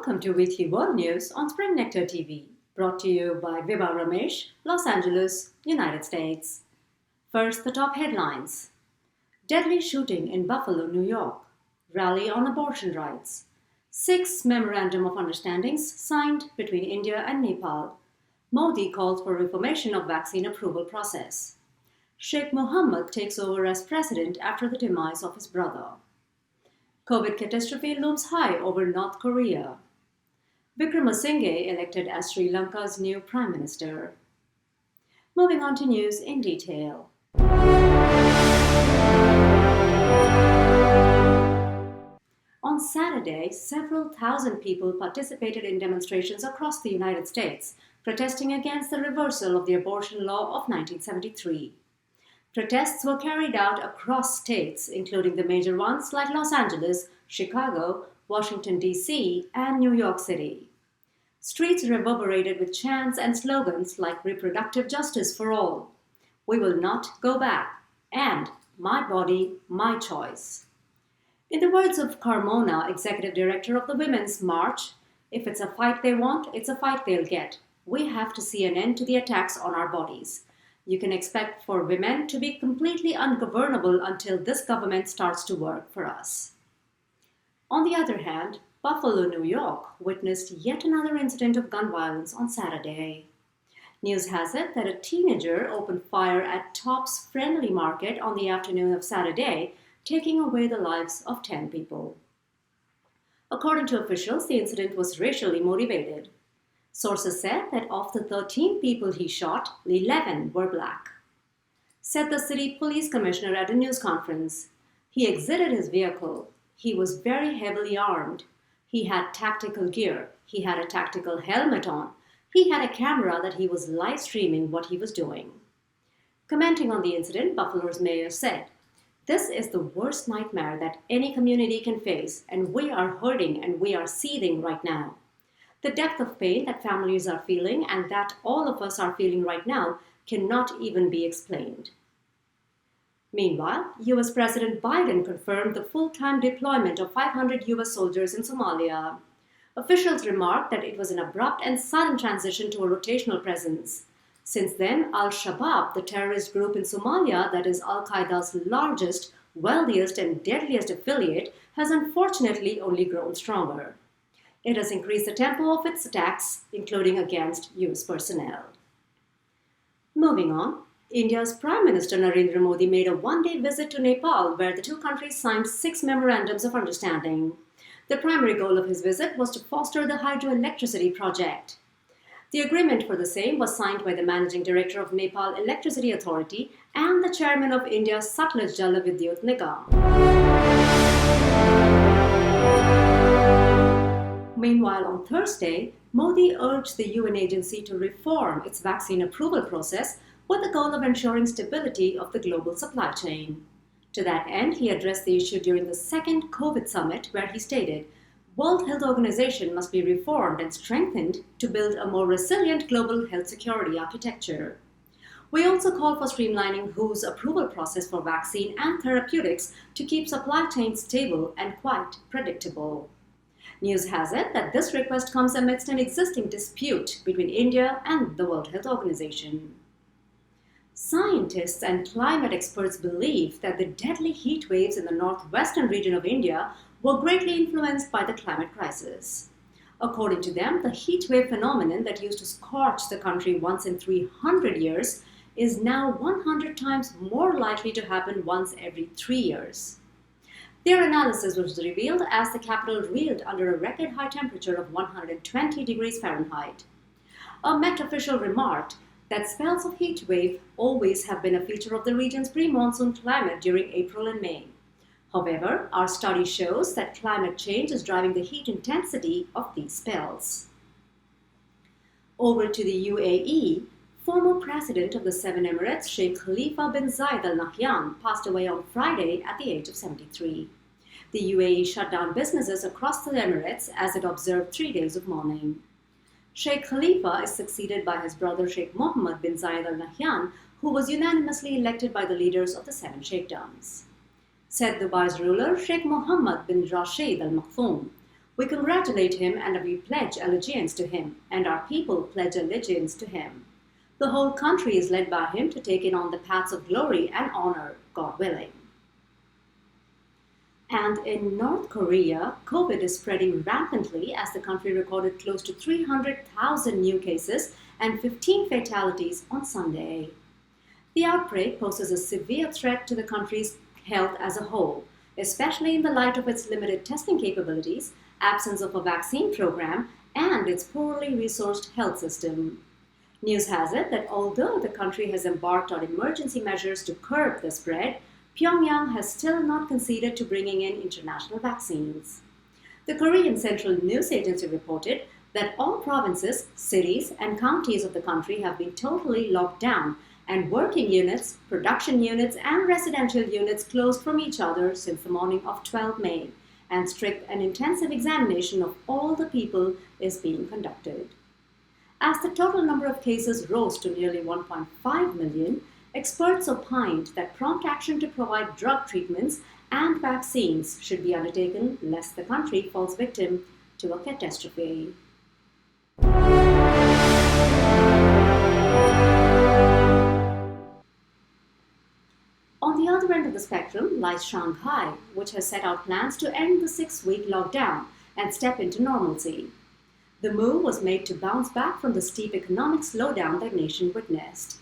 Welcome to Weekly World News on Spring Nectar TV, brought to you by Vibha Ramesh, Los Angeles, United States. First, the top headlines. Deadly shooting in Buffalo, New York. Rally on abortion rights. 6 Memorandum of Understandings signed between India and Nepal. Modi calls for reformation of vaccine approval process. Sheikh Mohammed takes over as president after the demise of his brother. COVID catastrophe looms high over North Korea. Wickremesinghe elected as Sri Lanka's new Prime Minister. Moving on to news in detail. On Saturday, several thousand people participated in demonstrations across the United States, protesting against the reversal of the abortion law of 1973. Protests were carried out across states, including the major ones like Los Angeles, Chicago, Washington, D.C., and New York City. Streets reverberated with chants and slogans like reproductive justice for all, we will not go back, and my body, my choice. In the words of Carmona, executive director of the Women's March, if it's a fight they want, it's a fight they'll get. We have to see an end to the attacks on our bodies. You can expect for women to be completely ungovernable until this government starts to work for us. On the other hand, Buffalo, New York witnessed yet another incident of gun violence on Saturday. News has it that a teenager opened fire at Tops Friendly Market on the afternoon of Saturday, taking away the lives of 10 people. According to officials, the incident was racially motivated. Sources said that of the 13 people he shot, 11 were black. Said the city police commissioner at a news conference. He exited his vehicle. He was very heavily armed. He had tactical gear. He had a tactical helmet on. He had a camera that he was live streaming what he was doing. Commenting on the incident, Buffalo's mayor said, "This is the worst nightmare that any community can face, and we are hurting and we are seething right now. The depth of pain that families are feeling and that all of us are feeling right now cannot even be explained." Meanwhile, U.S. President Biden confirmed the full-time deployment of 500 U.S. soldiers in Somalia. Officials remarked that it was an abrupt and sudden transition to a rotational presence. Since then, Al-Shabaab, the terrorist group in Somalia that is Al-Qaeda's largest, wealthiest, and deadliest affiliate, has unfortunately only grown stronger. It has increased the tempo of its attacks, including against U.S. personnel. Moving on, India's Prime Minister Narendra Modi made a one-day visit to Nepal, where the two countries signed 6 memorandums of understanding. The primary goal of his visit was to foster the hydroelectricity project. The agreement for the same was signed by the Managing Director of Nepal Electricity Authority and the Chairman of India's Sutlej Jal Vidyut Nigam. Meanwhile, on Thursday, Modi urged the UN agency to reform its vaccine approval process with the goal of ensuring stability of the global supply chain. To that end, he addressed the issue during the second COVID summit, where he stated, World Health Organization must be reformed and strengthened to build a more resilient global health security architecture. We also call for streamlining WHO's approval process for vaccine and therapeutics to keep supply chains stable and quite predictable. News has it that this request comes amidst an existing dispute between India and the World Health Organization. Scientists and climate experts believe that the deadly heat waves in the northwestern region of India were greatly influenced by the climate crisis. According to them, the heat wave phenomenon that used to scorch the country once in 300 years is now 100 times more likely to happen once every 3 years. Their analysis was revealed as the capital reeled under a record high temperature of 120 degrees Fahrenheit. A Met official remarked that spells of heat wave always have been a feature of the region's pre-monsoon climate during April and May. However, our study shows that climate change is driving the heat intensity of these spells. Over to the UAE, former president of the 7 Emirates, Sheikh Khalifa bin Zayed Al Nahyan, passed away on Friday at the age of 73. The UAE shut down businesses across the Emirates as it observed 3 days of mourning. Sheikh Khalifa is succeeded by his brother Sheikh Mohammed bin Zayed Al Nahyan, who was unanimously elected by the leaders of the 7 Sheikdoms. Said Dubai's ruler Sheikh Mohammed bin Rashid Al Maktoum, We congratulate him and we pledge allegiance to him, and our people pledge allegiance to him. The whole country is led by him to take it on the paths of glory and honor, God willing. And in North Korea, COVID is spreading rampantly as the country recorded close to 300,000 new cases and 15 fatalities on Sunday. The outbreak poses a severe threat to the country's health as a whole, especially in the light of its limited testing capabilities, absence of a vaccine program, and its poorly resourced health system. News has it that although the country has embarked on emergency measures to curb the spread, Pyongyang has still not conceded to bringing in international vaccines. The Korean Central News Agency reported that all provinces, cities, and counties of the country have been totally locked down, and working units, production units, and residential units closed from each other since the morning of 12 May, and strict and intensive examination of all the people is being conducted. As the total number of cases rose to nearly 1.5 million, experts opined that prompt action to provide drug treatments and vaccines should be undertaken lest the country falls victim to a catastrophe. On the other end of the spectrum lies Shanghai, which has set out plans to end the 6-week lockdown and step into normalcy. The move was made to bounce back from the steep economic slowdown the nation witnessed.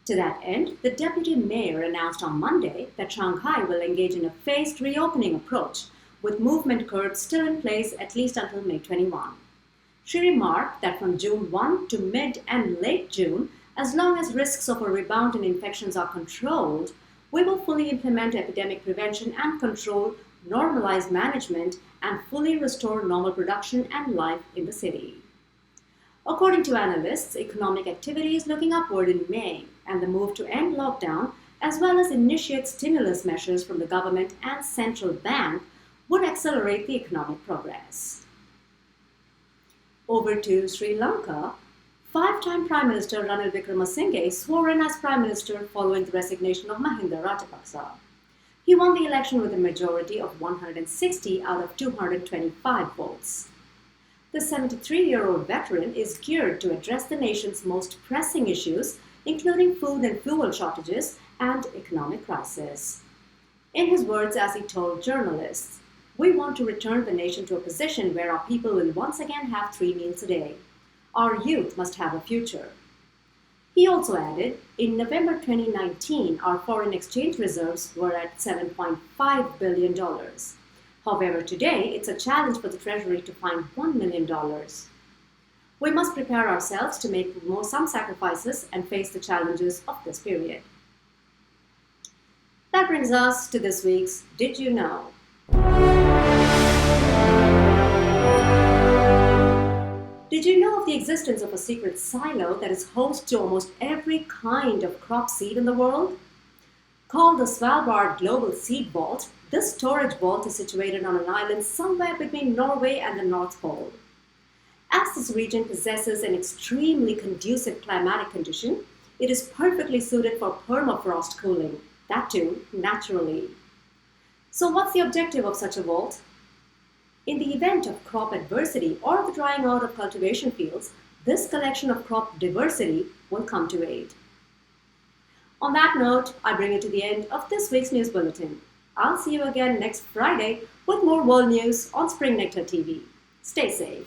To that end, the deputy mayor announced on Monday that Shanghai will engage in a phased reopening approach, with movement curbs still in place at least until May 21. She remarked that from June 1 to mid and late June, as long as risks of a rebound in infections are controlled, we will fully implement epidemic prevention and control, normalize management, and fully restore normal production and life in the city. According to analysts, economic activity is looking upward in May, and the move to end lockdown, as well as initiate stimulus measures from the government and central bank, would accelerate the economic progress. Over to Sri Lanka, 5-time Prime Minister Ranil Wickremesinghe swore in as Prime Minister following the resignation of Mahinda Rajapaksa. He won the election with a majority of 160 out of 225 votes. The 73-year-old veteran is geared to address the nation's most pressing issues, including food and fuel shortages and economic crisis. In his words, as he told journalists, "We want to return the nation to a position where our people will once again have 3 meals a day. Our youth must have a future." He also added, in November 2019, our foreign exchange reserves were at $7.5 billion. However, today, it's a challenge for the Treasury to find $1 million. We must prepare ourselves to make some sacrifices and face the challenges of this period. That brings us to this week's Did You Know? Did you know of the existence of a secret silo that is host to almost every kind of crop seed in the world? Called the Svalbard Global Seed Vault, this storage vault is situated on an island somewhere between Norway and the North Pole. As this region possesses an extremely conducive climatic condition, it is perfectly suited for permafrost cooling, that too, naturally. So what's the objective of such a vault? In the event of crop adversity or the drying out of cultivation fields, this collection of crop diversity will come to aid. On that note, I bring you to the end of this week's news bulletin. I'll see you again next Friday with more world news on Spring Nectar TV. Stay safe.